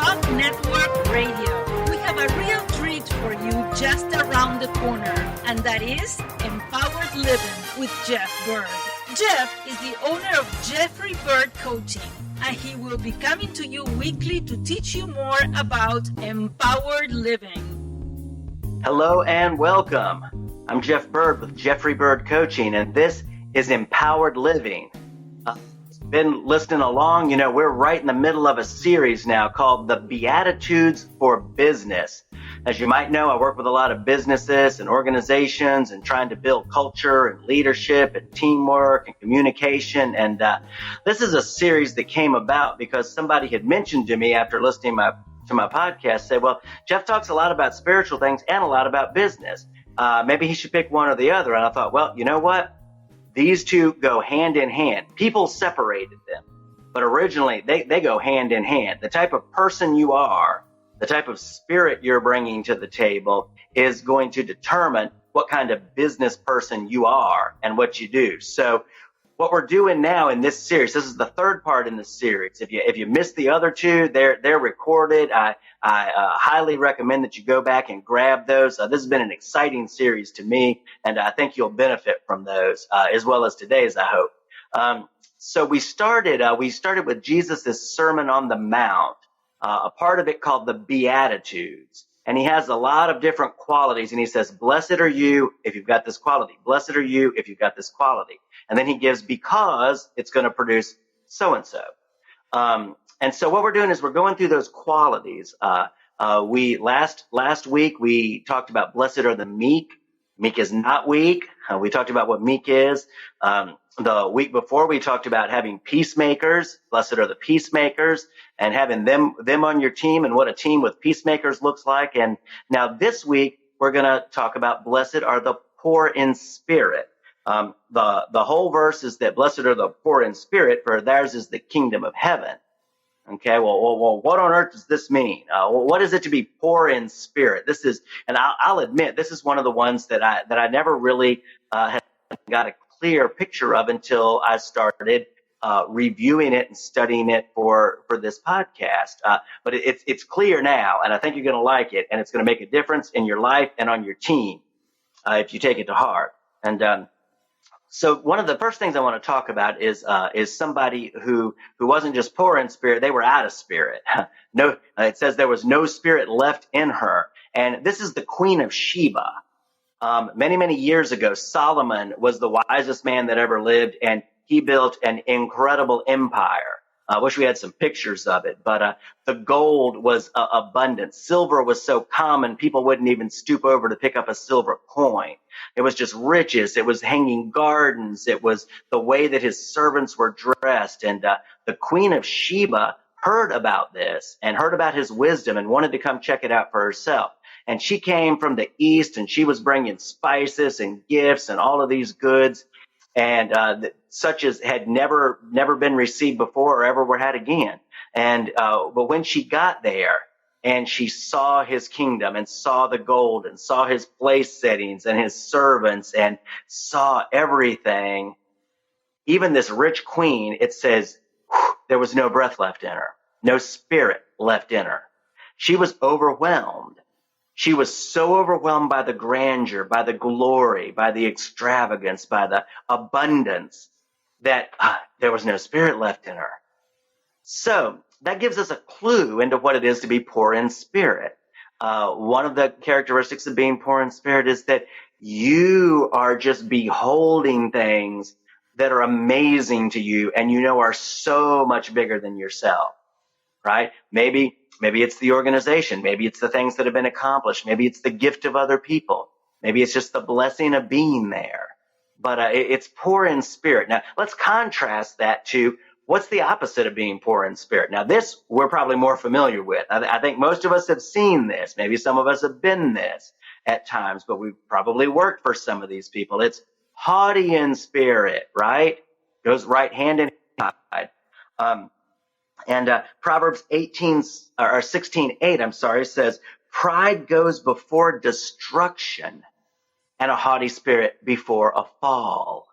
Talk Network Radio. We have a real treat for you just around the corner, and that is Empowered Living with Jeff Byrd. Jeff is the owner of Jeffrey Byrd Coaching, and he will be coming to you weekly to teach you more about empowered living. Hello and welcome. I'm Jeff Byrd with Jeffrey Byrd Coaching, and this is Empowered Living. Been listening along, we're right in the middle of a series now called the Beatitudes for Business. As you might know, I work with a lot of businesses and organizations and trying to build culture and leadership and teamwork and communication. And this is a series that came about because somebody had mentioned to me after listening to my podcast, say, well, Jeff talks a lot about spiritual things and a lot about business. Maybe he should pick one or the other. And I thought, well, you know what? These two go hand in hand. People separated them, but originally they go hand in hand. The type of person you are, the type of spirit you're bringing to the table is going to determine what kind of business person you are and what you do. So what we're doing now in this series, this is the third part in the series. If you missed the other two, they're recorded. I highly recommend that you go back and grab those. This has been an exciting series to me, and I think you'll benefit from those as well as today's, I hope. So we started with Jesus' Sermon on the Mount, a part of it called the Beatitudes. And he has a lot of different qualities, and he says, blessed are you if you've got this quality. Blessed are you if you've got this quality. And then he gives because it's going to produce so-and-so. And so what we're doing is we're going through those qualities. Last week we talked about blessed are the meek. Meek is not weak. We talked about what meek is. The week before we talked about having peacemakers. Blessed are the peacemakers, and having them on your team and what a team with peacemakers looks like. And now this week we're going to talk about blessed are the poor in spirit. The whole verse is that blessed are the poor in spirit, for theirs is the kingdom of heaven. Okay, well, what on earth does this mean? What is it to be poor in spirit? This is, and I'll admit, this is one of the ones that I never really had got a clear picture of until I started reviewing it and studying it for this podcast. But it's clear now, and I think you're going to like it, and it's going to make a difference in your life and on your team if you take it to heart. And so one of the first things I want to talk about is somebody who wasn't just poor in spirit, they were out of spirit. No, it says there was no spirit left in her. And this is the Queen of Sheba. Many years ago, Solomon was the wisest man that ever lived, and he built an incredible empire. I wish we had some pictures of it, but the gold was abundant. Silver was so common, people wouldn't even stoop over to pick up a silver coin. It was just riches. It was hanging gardens. It was the way that his servants were dressed. And the Queen of Sheba heard about this and heard about his wisdom and wanted to come check it out for herself. And she came from the east, and she was bringing spices and gifts and all of these goods, and such as had never been received before or ever were had again. And but when she got there and she saw his kingdom and saw the gold and saw his place settings and his servants and saw everything, even this rich queen, it says there was no breath left in her, no spirit left in her. She was overwhelmed. She was so overwhelmed by the grandeur, by the glory, by the extravagance, by the abundance that there was no spirit left in her. So that gives us a clue into what it is to be poor in spirit. One of the characteristics of being poor in spirit is that you are just beholding things that are amazing to you and are so much bigger than yourself, right? Maybe it's the organization. Maybe it's the things that have been accomplished. Maybe it's the gift of other people. Maybe it's just the blessing of being there. But it's poor in spirit. Now, let's contrast that to what's the opposite of being poor in spirit. Now, this we're probably more familiar with. I think most of us have seen this. Maybe some of us have been this at times, but we've probably worked for some of these people. It's haughty in spirit, right? Goes right hand in hand. And Proverbs 16:8, says, pride goes before destruction and a haughty spirit before a fall.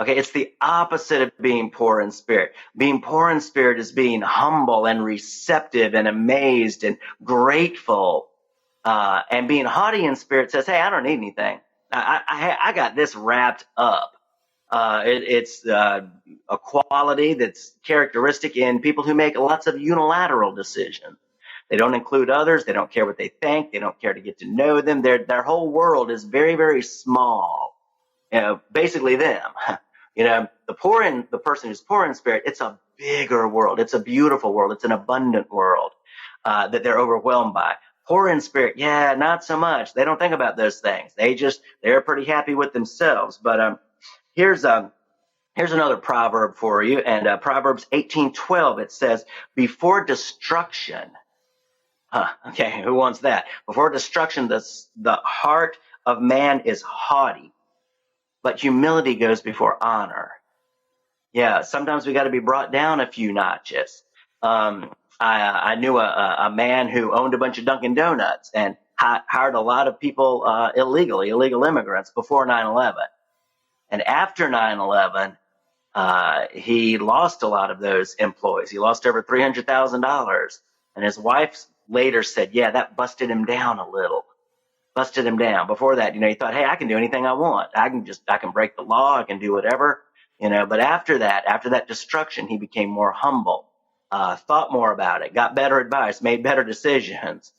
Okay, it's the opposite of being poor in spirit. Being poor in spirit is being humble and receptive and amazed and grateful. And being haughty in spirit says, hey, I don't need anything. I got this wrapped up. It's a quality that's characteristic in people who make lots of unilateral decisions. They don't include others. They don't care what they think. They don't care to get to know them. Their whole world is very, very small. Basically them. The person who's poor in spirit, it's a bigger world. It's a beautiful world. It's an abundant world that they're overwhelmed by. Poor in spirit, yeah, not so much. They don't think about those things. They're pretty happy with themselves. But here's another proverb for you. And Proverbs 18:12, it says, before destruction. Okay, who wants that? Before destruction, the heart of man is haughty, but humility goes before honor. Yeah, sometimes we got to be brought down a few notches. I knew a man who owned a bunch of Dunkin' Donuts and hired a lot of people illegal immigrants before 9/11. And after 9/11, he lost a lot of those employees. He lost over $300,000. And his wife later said, yeah, that busted him down a little. Busted him down. Before that, he thought, hey, I can do anything I want. I can break the law. I can do whatever, but after that destruction, he became more humble, thought more about it, got better advice, made better decisions.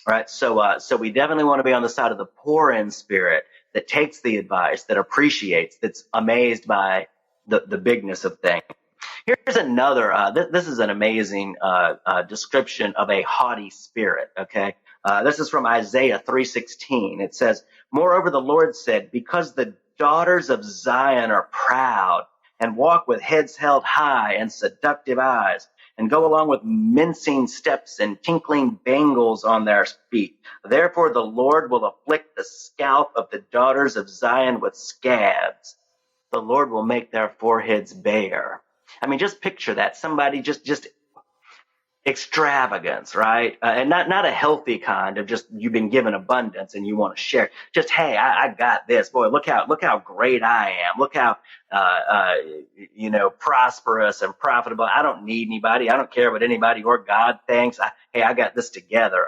Right. So we definitely want to be on the side of the poor in spirit that takes the advice, that appreciates, that's amazed by the bigness of things. Here's another, this is an amazing description of a haughty spirit, okay? This is from Isaiah 3:16. It says, moreover, the Lord said, because the daughters of Zion are proud and walk with heads held high and seductive eyes and go along with mincing steps and tinkling bangles on their feet. Therefore, the Lord will afflict the scalp of the daughters of Zion with scabs. The Lord will make their foreheads bare. I mean, just picture that. Somebody just extravagance, right? And not a healthy kind of just you've been given abundance and you want to share. Just, hey, I got this. Boy, look how great I am. Look how, prosperous and profitable. I don't need anybody. I don't care what anybody or God thinks. I got this together.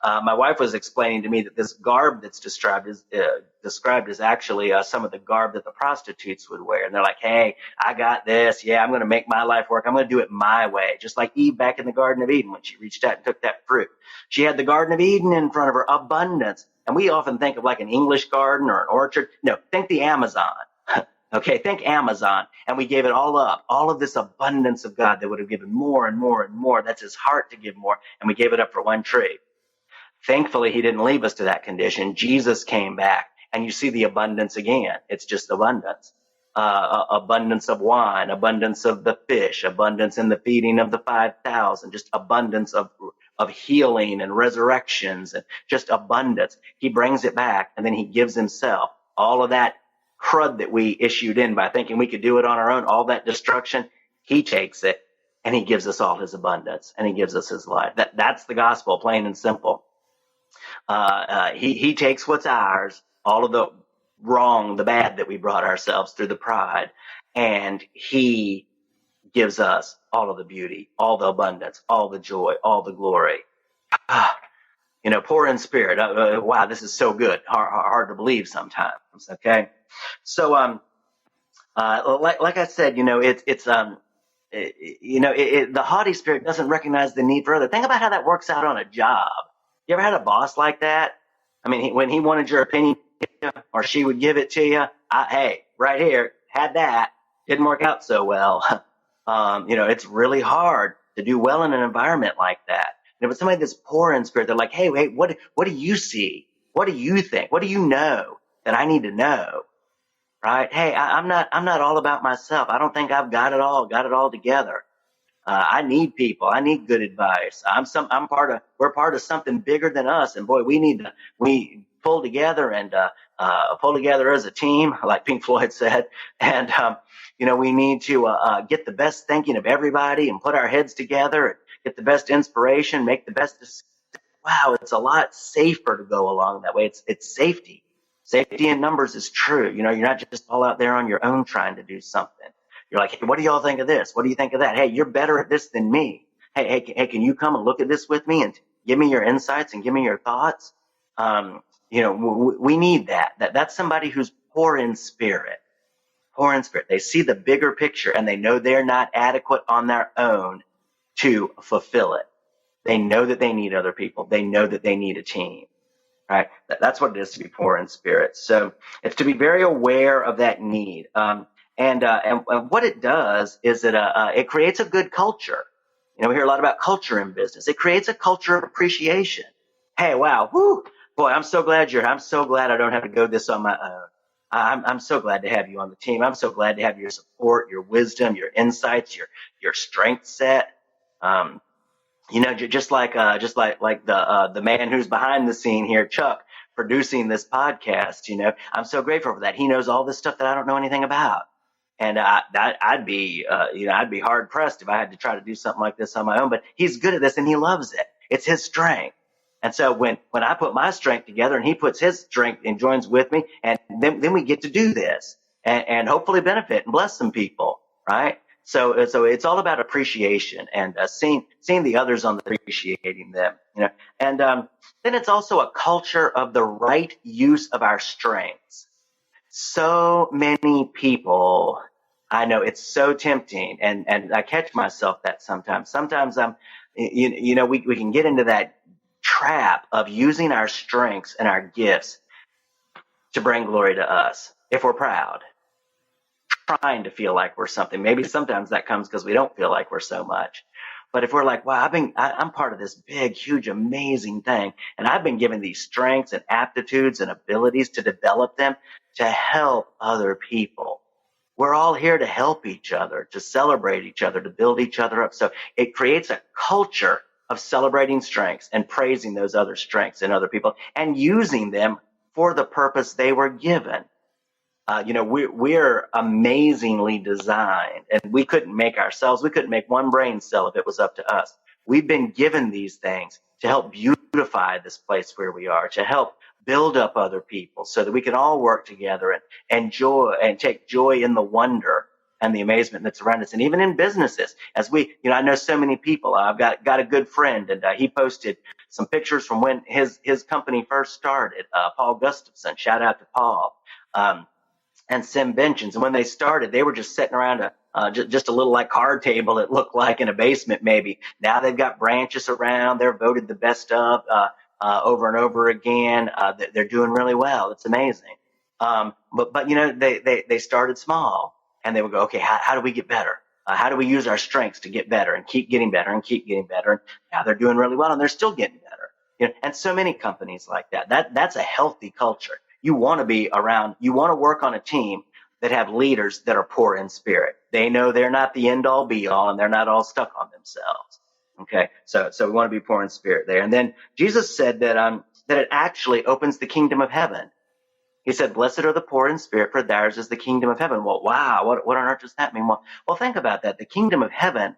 My wife was explaining to me that this garb that's described is actually some of the garb that the prostitutes would wear. And they're like, hey, I got this. Yeah, I'm going to make my life work. I'm going to do it my way. Just like Eve back in the Garden of Eden when she reached out and took that fruit. She had the Garden of Eden in front of her, abundance. And we often think of like an English garden or an orchard. No, think the Amazon. Okay, think Amazon. And we gave it all up. All of this abundance of God that would have given more and more and more. That's his heart to give more. And we gave it up for one tree. Thankfully, he didn't leave us to that condition. Jesus came back, and you see the abundance again. It's just abundance. Abundance of wine, abundance of the fish, abundance in the feeding of the 5,000, just abundance of healing and resurrections, and just abundance. He brings it back, and then he gives himself. All of that crud that we issued in by thinking we could do it on our own, all that destruction, he takes it, and he gives us all his abundance, and he gives us his life. That's the gospel, plain and simple. He takes what's ours, all of the wrong, the bad that we brought ourselves through the pride, and he gives us all of the beauty, all the abundance, all the joy, all the glory. Poor in spirit. Wow, this is so good. Hard to believe sometimes. Okay. So, like I said, the haughty spirit doesn't recognize the need for other. Think about how that works out on a job. You ever had a boss like that? I mean, when he wanted your opinion or she would give it to you, hey, right here, had that. Didn't work out so well. It's really hard to do well in an environment like that. And if it's somebody that's poor in spirit, they're like, hey, wait, what do you see? What do you think? What do you know that I need to know? Right? Hey, I'm not all about myself. I don't think I've got it all together. I need people. I need good advice. We're part of something bigger than us. And boy, we pull together and, pull together as a team, like Pink Floyd said. And, we need to, get the best thinking of everybody and put our heads together and get the best inspiration, make the best decision. Wow. It's a lot safer to go along that way. It's safety. Safety in numbers is true. You're not just all out there on your own trying to do something. You're like, hey, what do y'all think of this? What do you think of that? Hey, you're better at this than me. Hey, can you come and look at this with me and give me your insights and give me your thoughts? We need that. That's somebody who's poor in spirit. Poor in spirit. They see the bigger picture and they know they're not adequate on their own to fulfill it. They know that they need other people. They know that they need a team. Right? That's what it is to be poor in spirit. So it's to be very aware of that need. And what it does is it creates a good culture. We hear a lot about culture in business. It creates a culture of appreciation. Hey, wow, whoo, boy, I'm so glad you're here. I'm so glad I don't have to go this on my own. I'm so glad to have you on the team. I'm so glad to have your support, your wisdom, your insights, your strength set. Just like the man who's behind the scene here, Chuck, producing this podcast. I'm so grateful for that. He knows all this stuff that I don't know anything about. And I'd be hard pressed if I had to try to do something like this on my own. But he's good at this and he loves it. It's his strength. And so when I put my strength together and he puts his strength and joins with me, and then we get to do this and hopefully benefit and bless some people, right? So it's all about appreciation and seeing the others on appreciating them, and then it's also a culture of the right use of our strengths. So many people, I know it's so tempting, and I catch myself that sometimes. Sometimes we can get into that trap of using our strengths and our gifts to bring glory to us if we're proud. Trying to feel like we're something. Maybe sometimes that comes because we don't feel like we're so much. But if we're like, wow, I'm part of this big, huge, amazing thing, and I've been given these strengths and aptitudes and abilities to develop them to help other people. We're all here to help each other, to celebrate each other, to build each other up. So it creates a culture of celebrating strengths and praising those other strengths in other people and using them for the purpose they were given. We're amazingly designed, and we couldn't make one brain cell if it was up to us. We've been given these things to help beautify this place where we are, to help build up other people so that we can all work together and enjoy and take joy in the wonder and the amazement that's around us. And even in businesses, as I know so many people. I've got a good friend, and he posted some pictures from when his company first started. Paul Gustafson, shout out to Paul. And Sim Benchins. And when they started, they were just sitting around just a little like card table, it looked like, in a basement maybe. Now they've got branches around. They're voted the best of over and over again. They're doing really well. It's amazing. But they started small, and they would go, okay, how do we get better? How do we use our strengths to get better and keep getting better and keep getting better? And now they're doing really well, and they're still getting better. And so many companies like that. That's a healthy culture. You want to be around, you want to work on a team that have leaders that are poor in spirit. They know they're not the end all be all, and they're not all stuck on themselves. Okay. So we want to be poor in spirit there. And then Jesus said that it actually opens the kingdom of heaven. He said, blessed are the poor in spirit, for theirs is the kingdom of heaven. Well, wow. What on earth does that mean? Well, think about that. The kingdom of heaven,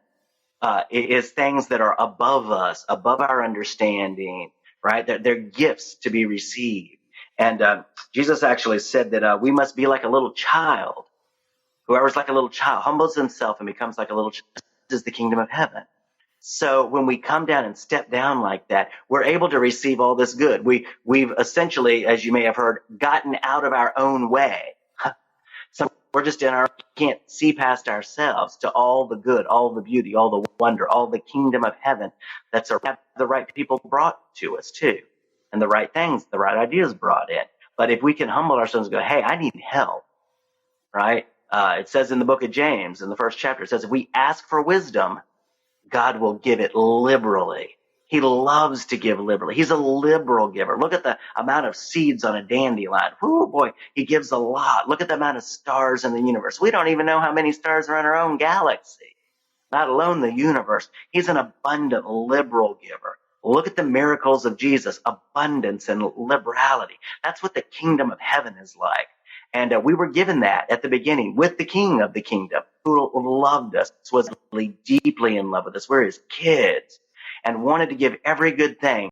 is things that are above us, above our understanding, right? They're gifts to be received. And Jesus actually said that we must be like a little child. Whoever's like a little child humbles himself and becomes like a little child. This is the kingdom of heaven. So when we come down and step down like that, we're able to receive all this good. We've essentially, as you may have heard, gotten out of our own way. So we're just can't see past ourselves to all the good, all the beauty, all the wonder, all the kingdom of heaven that's the right people brought to us too. And the right things, the right ideas brought in. But if we can humble ourselves and go, hey, I need help, right? It says in the book of James, in the first chapter, it says, if we ask for wisdom, God will give it liberally. He loves to give liberally. He's a liberal giver. Look at the amount of seeds on a dandelion. Oh boy, he gives a lot. Look at the amount of stars in the universe. We don't even know how many stars are in our own galaxy, not alone the universe. He's an abundant, liberal giver. Look at the miracles of Jesus, abundance and liberality. That's what the kingdom of heaven is like. And we were given that at the beginning with the king of the kingdom who loved us, was really deeply in love with us. We're his kids and wanted to give every good thing